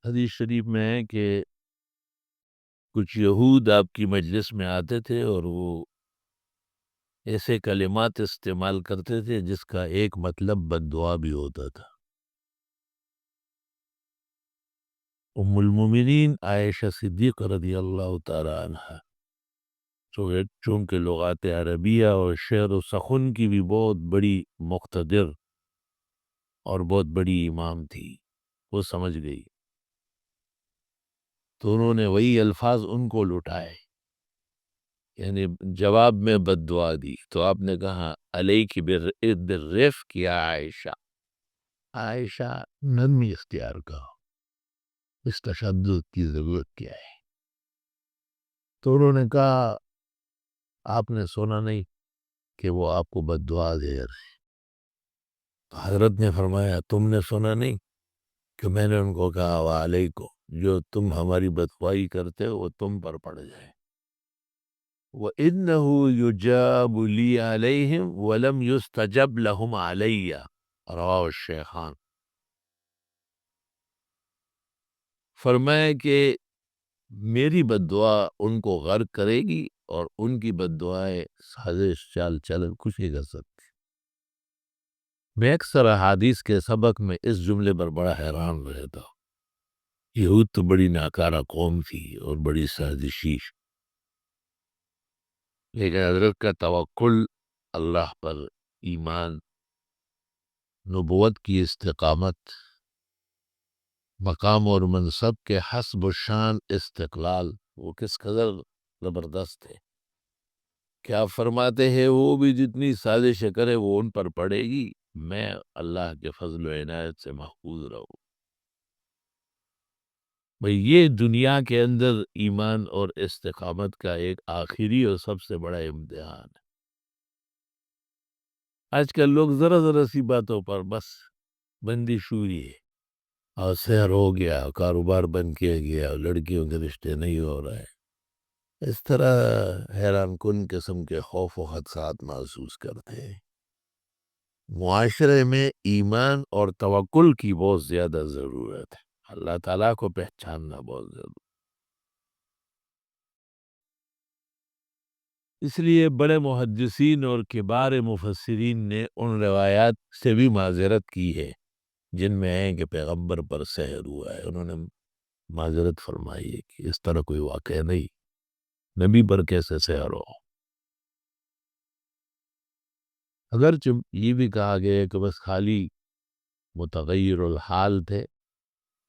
حدیث شریف میں ہے کہ کچھ یہود آپ کی مجلس میں آتے تھے اور وہ ایسے کلمات استعمال کرتے تھے جس کا ایک مطلب بد دعا بھی ہوتا تھا۔ ام المومنین عائشہ صدیقہ رضی اللہ تعالی عنہ چونکہ لغات عربیہ اور شعر و سخن کی بھی بہت بڑی مقتدر اور بہت بڑی امام تھی، وہ سمجھ گئی تو انہوں نے وہی الفاظ ان کو لٹائے، یعنی جواب میں بد دعا دی۔ تو آپ نے کہا علیک بالرفق یا عائشہ، عائشہ نرمی اختیار کرو، اس تشدد کی ضرورت کیا ہے؟ تو انہوں نے کہا آپ نے سنا نہیں کہ وہ آپ کو بد دعا دے رہے ہیں؟ تو حضرت نے فرمایا تم نے سنا نہیں کہ میں نے ان کو کہا وعلیکم، جو تم ہماری بدخواہی کرتے ہو وہ تم پر پڑ جائے۔ وَإِنَّهُ يُجَابُ لِي عَلَيْهِمْ وَلَمْ يُسْتَجَبْ لَهُمْ عَلَيَّ، رواه الشیخان۔ فرمایا کہ میری بد دعا ان کو غرق کرے گی اور ان کی بد دعائیں سازش چال چلن کچھ نہیں کر سکتی۔ میں اکثر احادیث کے سبق میں اس جملے پر بڑا حیران رہتا ہوں۔ یہود تو بڑی ناکارہ قوم تھی اور بڑی سازشی، لیکن حضرت کا توکل اللہ پر، ایمان، نبوت کی استقامت، مقام اور منصب کے حسب و شان استقلال، وہ کس قدر زبردست ہے۔ کیا فرماتے ہیں وہ بھی جتنی سازش کرے وہ ان پر پڑے گی، میں اللہ کے فضل و عنایت سے محفوظ رہوں۔ بھئی یہ دنیا کے اندر ایمان اور استقامت کا ایک آخری اور سب سے بڑا امتحان ہے۔ آج کل لوگ ذرا ذرا سی باتوں پر بس بندی شوری ہے، اور سحر ہو گیا، کاروبار بند کیا گیا، لڑکیوں کے رشتے نہیں ہو رہے، اس طرح حیران کن قسم کے خوف و خدشات محسوس کرتے ہیں۔ معاشرے میں ایمان اور توکل کی بہت زیادہ ضرورت ہے، اللہ تعالیٰ کو پہچاننا بہت ضروری۔ اس لیے بڑے محدثین اور کبار مفسرین نے ان روایات سے بھی معذرت کی ہے جن میں ہے کہ پیغمبر پر سحر ہوا ہے، انہوں نے معذرت فرمائی ہے کہ اس طرح کوئی واقعہ نہیں، نبی پر کیسے سحر ہو۔ اگرچہ یہ بھی کہا گیا ہے کہ بس خالی متغیر الحال تھے،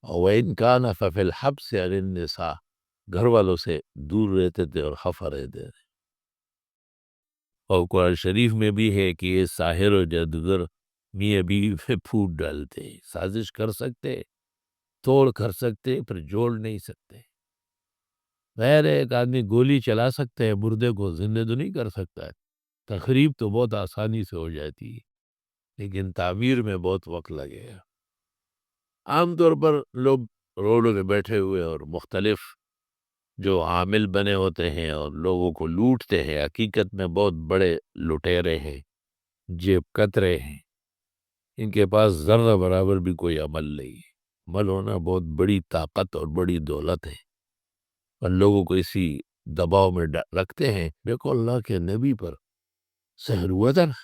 وَإِنْ كَانَ فَفِي الْحَبْسِ عَنِ النِّسَاءِ، گھر والوں سے دور رہتے تھے اور خفا رہتے تھے۔ اور قرآن شریف میں بھی ہے کہ یہ ساحر و جادوگر میاں بیوی پہ پھوٹ ڈالتے ہیں، سازش کر سکتے، توڑ کر سکتے پر جوڑ نہیں سکتے۔ غیر ایک آدمی گولی چلا سکتے ہیں، مردے کو زندہ تو نہیں کر سکتا ہے، تخریب تو بہت آسانی سے ہو جاتی ہے، لیکن تعمیر میں بہت وقت لگے گا۔ عام طور پر لوگ روڈوں میں بیٹھے ہوئے اور مختلف جو عامل بنے ہوتے ہیں اور لوگوں کو لوٹتے ہیں، حقیقت میں بہت بڑے لٹیرے ہیں، جیب کترے ہیں، ان کے پاس ذرہ برابر بھی کوئی عمل نہیں ہے۔ عمل ہونا بہت بڑی طاقت اور بڑی دولت ہے، اور لوگوں کو اسی دباؤ میں رکھتے ہیں۔ دیکھو اللہ کے نبی پر سحر ہوا تھا نا،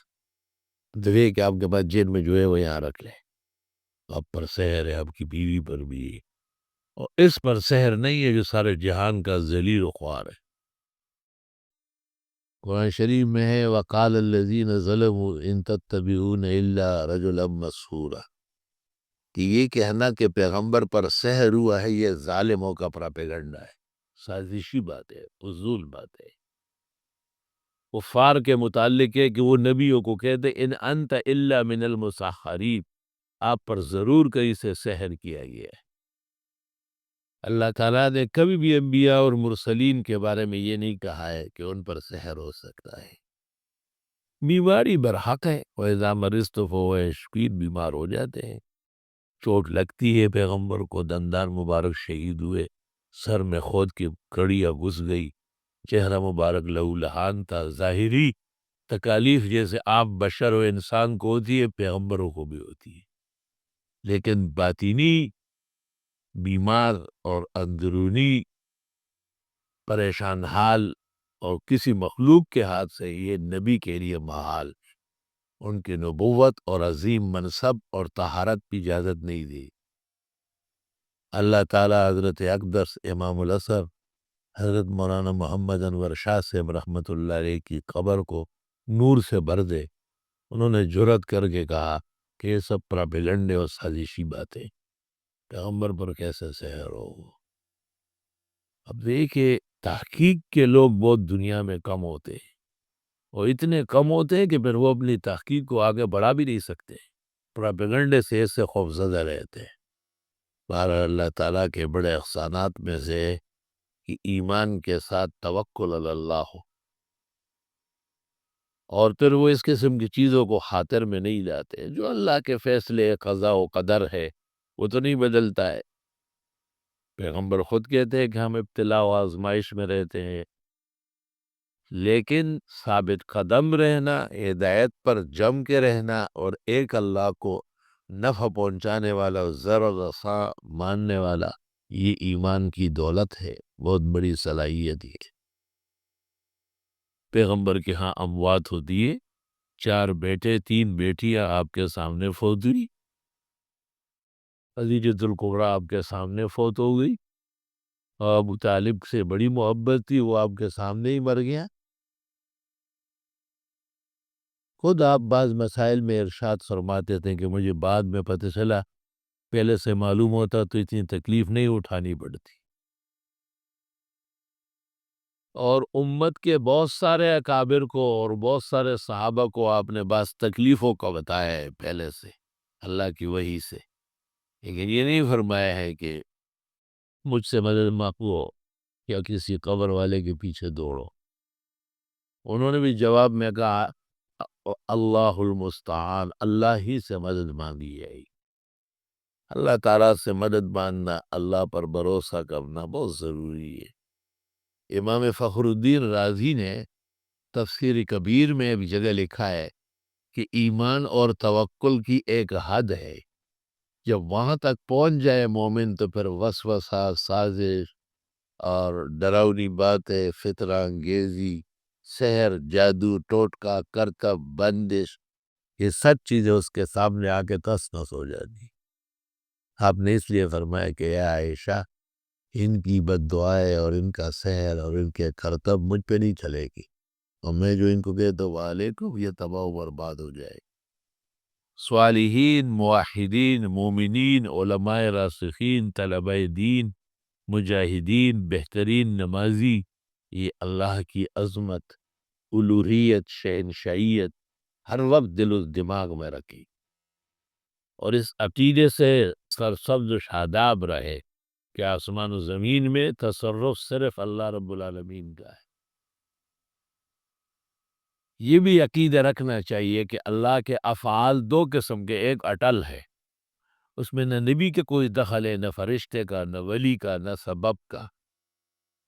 دیکھیں کہ آپ کے پاس جیل میں جو ہے وہ یہاں رکھ لیں، آپ پر سحر ہے، آپ کی بیوی پر بھی ہے، اور اس پر سحر نہیں ہے جو سارے جہان کا ذلیل و خوار ہے۔ قرآن شریف میں ہے وَقَالَ الَّذِينَ ظَلَمُوا إِن تَتَّبِعُونَ إِلَّا رَجُلًا مَسْحُورًا، کہ یہ کہنا کہ پیغمبر پر سحر ہوا ہے یہ ظالموں کا پراپیگنڈا ہے، سازشی بات ہے، فضول بات ہے۔ کفار کے متعلق ہے کہ وہ نبیوں کو کہتے ان انت الا من المسحرین، آپ پر ضرور کہیں سے سحر کیا گیا ہے۔ اللہ تعالیٰ نے کبھی بھی انبیاء اور مرسلین کے بارے میں یہ نہیں کہا ہے کہ ان پر سحر ہو سکتا ہے۔ بیماری برحق ہے، وَإِذَا مَرِضْتُ فَهُوَ يَشْفِينِ، بیمار ہو جاتے ہیں، چوٹ لگتی ہے، پیغمبر کو دندان مبارک شہید ہوئے، سر میں خود کی کڑیاں گھس گئی، چہرہ مبارک لہو لہان تھا، ظاہری تکالیف جیسے عام بشر و انسان کو ہوتی ہے پیغمبروں کو بھی ہوتی ہے، لیکن باطینی بیمار اور اندرونی پریشان حال اور کسی مخلوق کے ہاتھ سے یہ نبی کے لیے محال، ان کی نبوت اور عظیم منصب اور طہارت کی اجازت نہیں دی۔ اللہ تعالیٰ حضرت اقدس امام الازہر حضرت مولانا محمد انور شاہ صاحب رحمۃ اللہ علیہ کی قبر کو نور سے بھر دے۔ انہوں نے جرأت کر کے کہا کہ یہ سب پراپیگنڈے اور سازشی باتیں، پیغمبر پر کیسے سحر ہو۔ اب دیکھیں تحقیق کے لوگ بہت دنیا میں کم ہوتے ہیں، اور اتنے کم ہوتے ہیں کہ پھر وہ اپنی تحقیق کو آگے بڑھا بھی نہیں سکتے، پراپیگنڈے سے اس سے خوف زدہ رہتے ہیں۔ بہرحال اللہ تعالیٰ کے بڑے احسانات میں سے کہ ایمان کے ساتھ توکل علی اللہ ہو، اور پھر وہ اس قسم کی چیزوں کو خاطر میں نہیں لاتے۔ جو اللہ کے فیصلے قضاء و قدر ہے وہ تو نہیں بدلتا ہے۔ پیغمبر خود کہتے ہیں کہ ہم ابتلا و آزمائش میں رہتے ہیں، لیکن ثابت قدم رہنا، ہدایت پر جم کے رہنا، اور ایک اللہ کو نفع پہنچانے والا، ضر و رساں ماننے والا، یہ ایمان کی دولت ہے، بہت بڑی صلاحیت ہے۔ پیغمبر کے ہاں اموات ہوتی ہے، 4 بیٹے 3 بیٹیاں آپ کے سامنے فوت ہوئی، خدیجۃ الکبریٰ آپ کے سامنے فوت ہو گئی، اور ابو طالب سے بڑی محبت تھی، وہ آپ کے سامنے ہی مر گیا۔ خود آپ بعض مسائل میں ارشاد فرماتے تھے کہ مجھے بعد میں پتہ چلا، پہلے سے معلوم ہوتا تو اتنی تکلیف نہیں اٹھانی پڑتی۔ اور امت کے بہت سارے اکابر کو اور بہت سارے صحابہ کو آپ نے بعض تکلیفوں کا بتایا ہے پہلے سے، اللہ کی وحی سے، لیکن یہ نہیں فرمایا ہے کہ مجھ سے مدد مانگو یا کسی قبر والے کے پیچھے دوڑو۔ انہوں نے بھی جواب میں کہا اللہ المستعان، اللہ ہی سے مدد مانگی ہے۔ اللہ تعالیٰ سے مدد مانگنا، اللہ پر بھروسہ کرنا بہت ضروری ہے۔ امام فخر الدین رازی نے تفسیر کبیر میں بھی جگہ لکھا ہے کہ ایمان اور توکل کی ایک حد ہے، جب وہاں تک پہنچ جائے مومن تو پھر وسوسہ، سازش اور ڈراؤنی باتیں، فتنہ انگیزی، سحر، جادو، ٹوٹکا، کرتب، بندش، یہ سب چیزیں اس کے سامنے آ کے تس نس ہو جاتی۔ آپ نے اس لیے فرمایا کہ اے عائشہ، ان کی بد دعائیں اور ان کا سحر اور ان کے کرتب مجھ پہ نہیں چلے گی، اور میں جو ان کو کہتا ہوں علیکم، یہ تباہ و برباد ہو جائے گی۔ صالحین، موحدین، مومنین، علماء راسخین، طلبہ دین، مجاہدین، بہترین نمازی، یہ اللہ کی عظمت، الوہیت، شہنشائیت ہر وقت دل و دماغ میں رکھی، اور اس عقیدے سے سرسبز و شاداب رہے کہ آسمان و زمین میں تصرف صرف اللہ رب العالمین کا ہے۔ یہ بھی عقیدہ رکھنا چاہیے کہ اللہ کے افعال 2 قسم کے، ایک اٹل ہے، اس میں نہ نبی کے کوئی دخل ہے، نہ فرشتے کا، نہ ولی کا، نہ سبب کا۔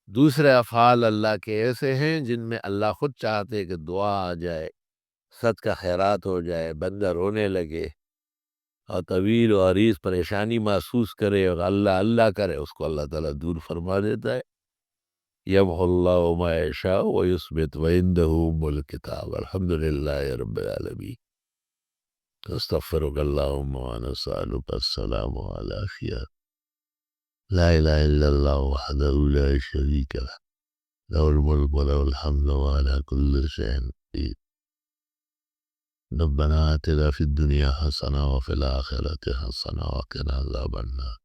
دوسرے افعال اللہ کے ایسے ہیں جن میں اللہ خود چاہتے کہ دعا آ جائے، صدقہ خیرات ہو جائے، بندہ رونے لگے اور طویل و عریض پریشانی محسوس کرے اور اللہ اللہ کرے، اس کو اللہ تعالیٰ دور فرما دیتا ہے۔ یمحو اللہ ما یشاء ویثبت وعندہ ام الکتاب۔ الحمد للہ رب العالمین۔ استغفرک اللہم ونسألک السلام علی خیار لا الہ الا اللہ وحدہ لا شریک لہ لہ الملک ولہ الحمد وعلی کل شیء قدیر۔ ربنا آتنا فی الدنیا حسنہ وفی الآخرۃ حسنہ وقنا عذاب النار۔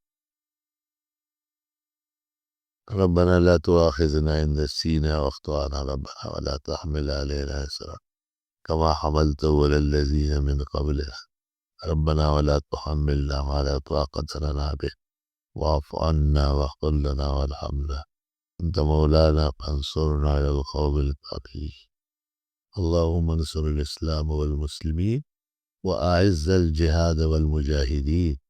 ربنا لا تؤاخذنا إن نسينا واخطأنا، ربنا ولا تحمل علينا إصرا كما حملته على الذين من قبلنا، ربنا ولا تحملنا ما لا طاقة لنا به واعف عنا واغفر لنا وارحمنا أنت مولانا فانصرنا على القوم الكافرين۔ اللهم انصر الإسلام والمسلمين وأعز الجهاد والمجاهدين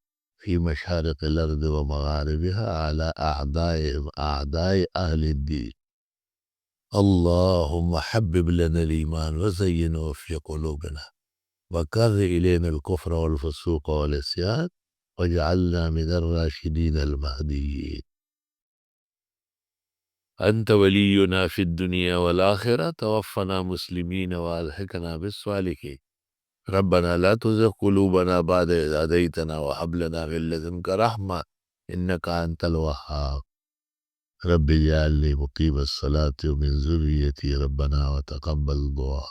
في مشارق الأرض ومغاربها على أعداء أهل الدين۔ اللهم حبب لنا الإيمان وزينه في قلوبنا وكره إلينا الكفر والفسوق والعصيان واجعلنا من الراشدين المهديين. أنت ولينا في الدنيا والآخرة، توفنا مسلمين وألحقنا بالصالحين. ربنا لا تزغ قلوبنا بعد إذ هديتنا وهب لنا من لدنك رحمة إنك أنت الوهاب. رب اجعلني مقيم الصلاة ومن ذريتي ربنا وتقبل دعاء.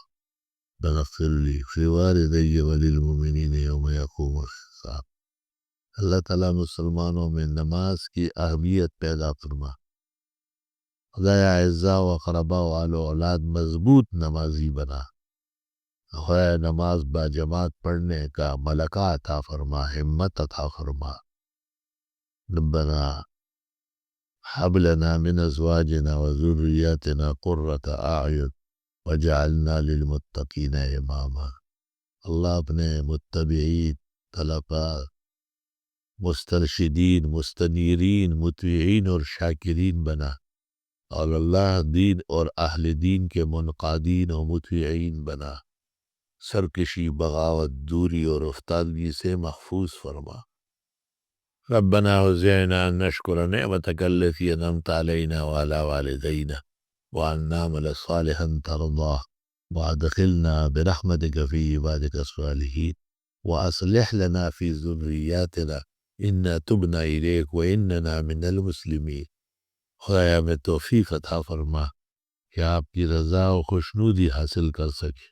ربنا اغفر لي في والدي وللمؤمنين يوم يقوم الحساب. اللہ تعالیٰ مسلمانوں میں نماز کی اہمیت پیدا فرما. خدایا اعزاء و اقربا و آل و اولاد مضبوط نمازی بنا. خدایا نماز با جماعت پڑھنے کا ملکہ عطا فرما، ہمت عطا فرما. ربنا هب لنا من ازواجنا وذرياتنا قرة اعین وجعلنا للمتقین اماما. اللہ اپنے متبعین، طلباء، مسترشدین، مستنیرین، مطیعین اور شاکرین بنا، اور اللہ دین اور اہل دین کے منقادین و مطیعین بنا. سرکشی، بغاوت، دوری اور افتادگی سے محفوظ فرما. ربنا وزعنا أن نشكر نعمتك التي أنعمت علينا وعلى والدينا وأن نعمل صالحا ترضاه وأدخلنا برحمتك في عبادك الصالحين وأصلح لنا في ذرياتنا إنا تبنا إليك وإننا من المسلمين. خدایا میں توفیق عطا فرما کہ آپ کی رضا و خوشنودی حاصل کر سکے.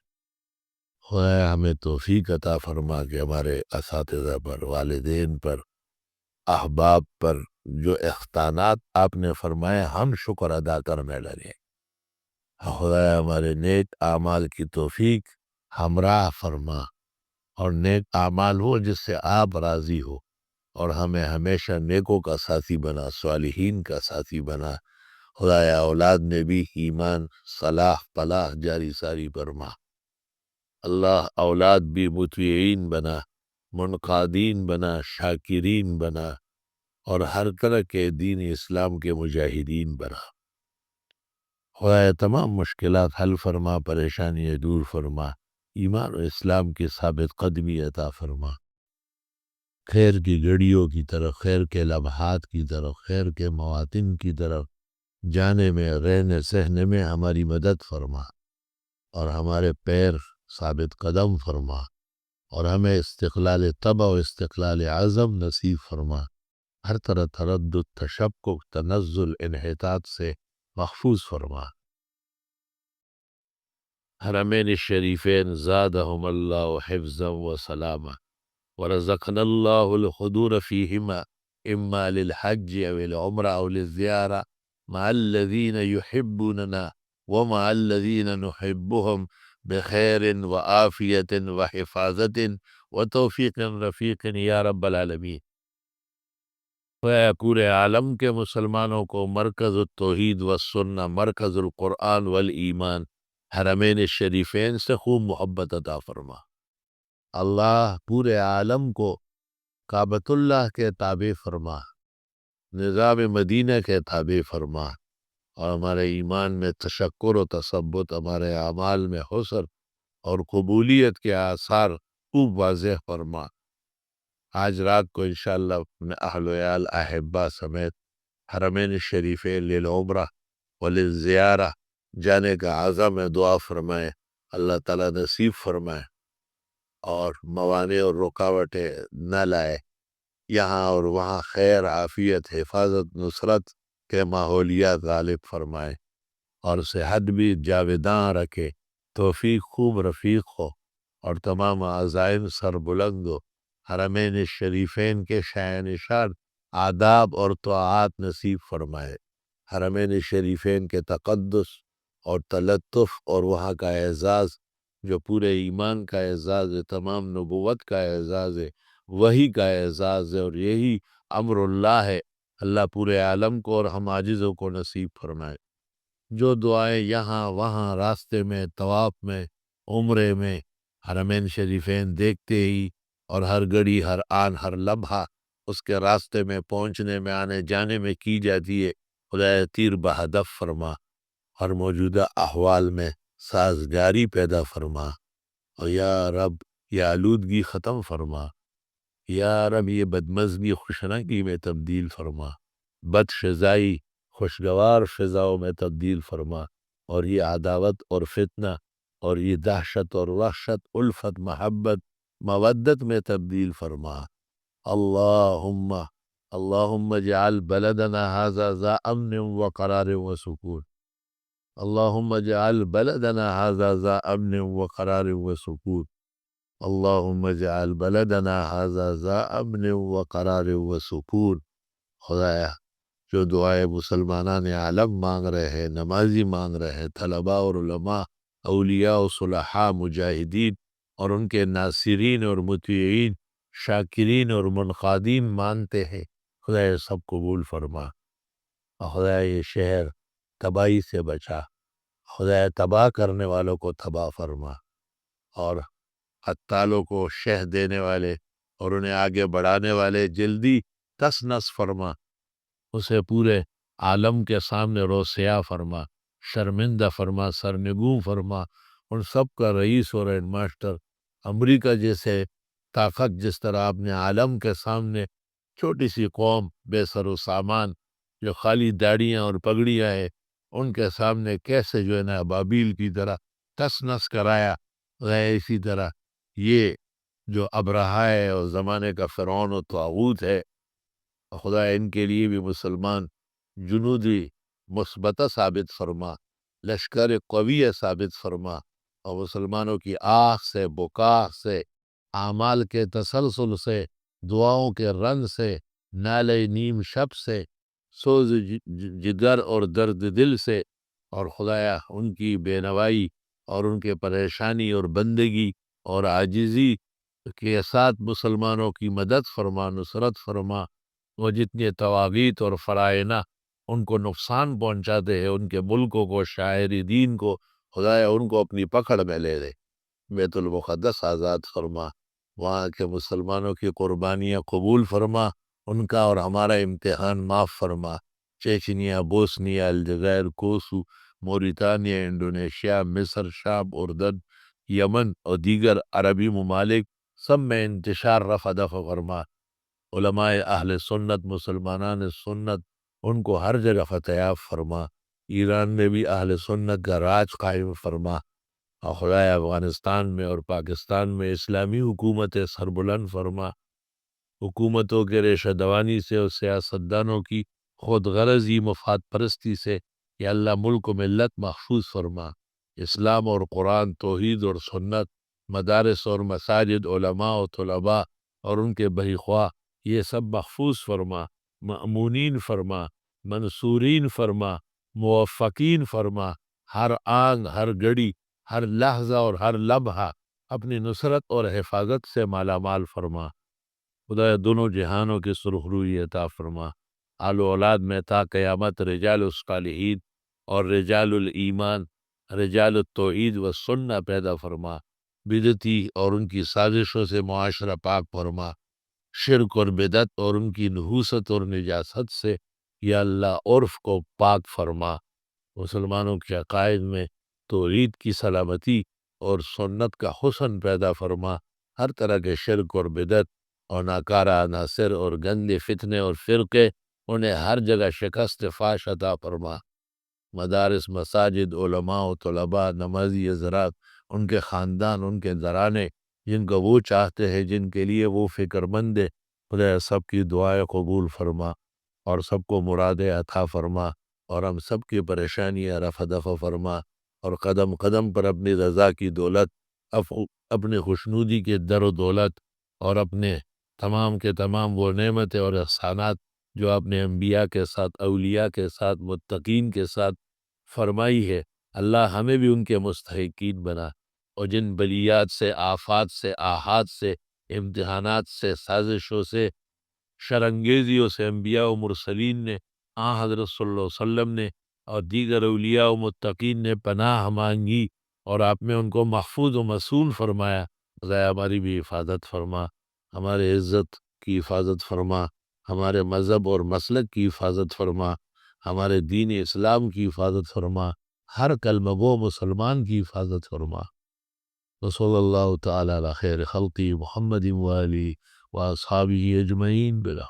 خدایا ہمیں توفیق عطا فرما کہ ہمارے اساتذہ پر، والدین پر، احباب پر جو احسانات آپ نے فرمائے ہم شکر ادا کرنے لگے. خدایا ہمارے نیک اعمال کی توفیق ہمراہ فرما، اور نیک اعمال ہو جس سے آپ راضی ہو، اور ہمیں ہمیشہ نیکوں کا ساتھی بنا، صالحین کا ساتھی بنا. خدایا اولاد میں بھی ایمان، صلاح، فلاح جاری ساری فرما. اللہ اولاد بھی مطیعین بنا، منقادین بنا، شاکرین بنا، اور ہر طرح کے دین اسلام کے مجاہدین بنا. خدایا تمام مشکلات حل فرما، پریشانیاں دور فرما، ایمان و اسلام کی ثابت قدمی عطا فرما. خیر کی گھڑیوں کی طرف، خیر کے لمحات کی طرف، خیر کے مواطن کی طرف جانے میں، رہنے سہنے میں ہماری مدد فرما، اور ہمارے پیر ثابت قدم فرما، اور ہمیں استقلال طبع و استقلال عزم نصیب فرما. ہر طرح تردد، تشکک، تنزل، انحطاط سے محفوظ فرما. حرمین الشریفین زادہم اللہ حفظا و سلاما، ورزقنا اللہ الحضور فیہما اما للحج او العمرہ او للزیارہ مع الذین یحبوننا ومع الذین نحبهم بخیر وعافیت وحفاظت وتوفیق رفیق یا رب العالمین. اے پورے عالم کے مسلمانوں کو مرکز التوحید والسنہ، مرکز القرآن والایمان، حرمین الشریفین سے خوب محبت عطا فرما. اللہ پورے عالم کو کعبۃ اللہ کے تابع فرما، نظام مدینہ کے تابع فرما، اور ہمارے ایمان میں تشکر و تثبت، ہمارے اعمال میں حسن اور قبولیت کے آثار خوب واضح فرما. آج رات کو انشاءاللہ اپنے اہل و عیال احبا سمیت حرمین الشریفین للعمرہ وللزیارہ جانے کا عزم ہے. دعا فرمائے اللہ تعالیٰ نصیب فرمائے، اور موانع اور رکاوٹیں نہ لائے. یہاں اور وہاں خیر، عافیت، حفاظت، نصرت کے ماحولیات غالب فرمائے، اور صحت بھی جاوداں رکھے، توفیق خوب رفیق ہو، اور تمام عزائم سر بلند ہو. حرمین الشریفین کے شایع نشان آداب اور طاعات نصیب فرمائے. حرمین الشریفین کے تقدس اور تلطف اور وہاں کا اعزاز جو پورے ایمان کا اعزاز ہے، تمام نبوت کا اعزاز ہے، وہی کا اعزاز ہے، اور یہی امر اللہ ہے. اللہ پورے عالم کو اور ہم عاجزوں کو نصیب فرمائے. جو دعائیں یہاں وہاں راستے میں، طواف میں، عمرے میں، حرمین شریفین دیکھتے ہی، اور ہر گھڑی، ہر آن، ہر لمحہ اس کے راستے میں پہنچنے میں، آنے جانے میں کی جاتی ہے، خدایا تیر بہدف فرما، اور موجودہ احوال میں سازگاری پیدا فرما، اور یا رب یہ آلودگی ختم فرما. یا رب یہ بدمزگی خوشنگی میں تبدیل فرما، بد فضائی خوشگوار فضاؤں میں تبدیل فرما، اور یہ عداوت اور فتنہ اور یہ دہشت اور وحشت الفت محبت مودت میں تبدیل فرما۔ اللہم اللہم اجعل بلدنا هذا ذا امن وقرار وسکون، اللہم اجعل بلدنا هذا ذا امن وقرار وسکون، اللہم اجعل بلدنا هذا ذا امن وقرار وسکون۔ خدایا جو دعائے مسلمانان عالم مانگ رہے ہیں، نمازی مانگ رہے ہیں، طلباء اور علماء، اولیاء و صلحاء مجاہدین اور ان کے ناصرین اور مطیعین، شاکرین اور منقادین مانتے ہیں، خدایا سب قبول فرما۔ اور خدایا یہ شہر تباہی سے بچا، خدایا تباہ کرنے والوں کو تباہ فرما، اور قتالوں کو شہ دینے والے اور انہیں آگے بڑھانے والے جلدی تس نس فرما، اسے پورے عالم کے سامنے روسیہ فرما، شرمندہ فرما، سرنگوں فرما، ان سب کا رئیس اور ہیڈ ماسٹر۔ امریکہ جیسے طاقت جس طرح آپ نے عالم کے سامنے چھوٹی سی قوم بے سر و سامان جو خالی داڑیاں اور پگڑیاں ہیں، ان کے سامنے کیسے جو ہے نا ابابیل کی طرح تس نس کرایا، اسی طرح یہ جو ابرہہ ہے اور زمانے کا فرعون و طاغوت ہے، خدا ان کے لیے بھی مسلمان جنودی مثبتہ ثابت فرما، لشکر قوی ثابت فرما، اور مسلمانوں کی آہ سے، بکاہ سے، اعمال کے تسلسل سے، دعاؤں کے رن سے، نالے نیم شب سے، سوز جگر اور درد دل سے، اور خدایا ان کی بے نوائی اور ان کے پریشانی اور بندگی اور عاجزی کے ساتھ مسلمانوں کی مدد فرما، نصرت فرما، وہ جتنے طواغیت اور فرائض ان کو نقصان پہنچاتے ہیں، ان کے ملکوں کو، شاعر دین کو، خدایا ان کو اپنی پکڑ میں لے دے، بیت المقدس آزاد فرما، وہاں کے مسلمانوں کی قربانیاں قبول فرما، ان کا اور ہمارا امتحان معاف فرما، چیچنیا، بوسنیا، الجزائر، کوسو، موریتانیہ، انڈونیشیا، مصر، شام، اردن، یمن اور دیگر عربی ممالک سب میں انتشار رفع دفع فرما، علماء اہل سنت، مسلمانان سنت، ان کو ہر جگہ فتح یاب فرما، ایران میں بھی اہل سنت کا راج قائم فرما، اور خدایا افغانستان میں اور پاکستان میں اسلامی حکومت سربلند فرما، حکومتوں کے ریشہ دوانی سے اور سیاستدانوں کی خود غرضی مفاد پرستی سے یا اللہ ملک و ملت محفوظ فرما، اسلام اور قرآن، توحید اور سنت، مدارس اور مساجد، علماء و طلباء اور ان کے بھائی خواہ یہ سب محفوظ فرما، مأمونین فرما، منصورین فرما، موفقین فرما، ہر آن، ہر گھڑی، ہر لحظہ اور ہر لمحہ اپنی نصرت اور حفاظت سے مالا مال فرما، خدایا دونوں جہانوں کی سرخروئی عطا فرما، آل و اولاد میں تا قیامت رجال الصالحین اور رجال الایمان، رجال التوحید و سنہ پیدا فرما، بدعتی اور ان کی سازشوں سے معاشرہ پاک فرما، شرک اور بدعت اور ان کی نحوست اور نجاست سے یا اللہ عرف کو پاک فرما، مسلمانوں کے عقائد میں توحید کی سلامتی اور سنت کا حسن پیدا فرما، ہر طرح کے شرک اور بدعت اور ناکارہ عناصر اور گندے فتنے اور فرقے انہیں ہر جگہ شکست فاش عطا فرما، مدارس، مساجد، علماء و طلباء، نمازی حضرات، ان کے خاندان، ان کے گھرانے جن کو وہ چاہتے ہیں، جن کے لیے وہ فکر مند ہے، خدا سب کی دعائیں قبول فرما اور سب کو مرادیں عطا فرما، اور ہم سب کی پریشانیاں رفع دفع فرما، اور قدم قدم پر اپنی رضا کی دولت، اپنے خوشنودی کے در و دولت، اور اپنے تمام کے تمام وہ نعمتیں اور احسانات جو اپنے انبیاء کے ساتھ، اولیاء کے ساتھ، متقین کے ساتھ فرمائی ہے، اللہ ہمیں بھی ان کے مستحقین بنا، اور جن بلیات سے، آفات سے، آحات سے، امتحانات سے، سازشوں سے، شرنگیزیوں سے انبیاء و مرسلین نے، حضرت صلی اللہ علیہ وسلم نے اور دیگر اولیاء و متقین نے پناہ مانگی، اور آپ نے ان کو محفوظ و مسئول فرمایا، خدایا ہماری بھی حفاظت فرما، ہمارے عزت کی حفاظت فرما، ہمارے مذہب اور مسلک کی حفاظت فرما، ہمارے دین اسلام کی حفاظت فرما، ہر کلمہ گو مسلمان کی حفاظت فرما، وصلی اللہ تعالی علی خیر خلقی محمد و آلہ وأصحابه أجمعين بلا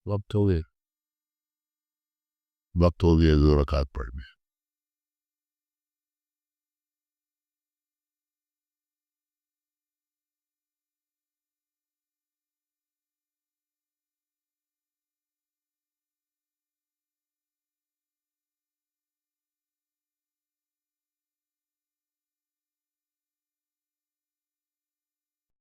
وقت ہو گئے 2 رکعت پڑھ لیں.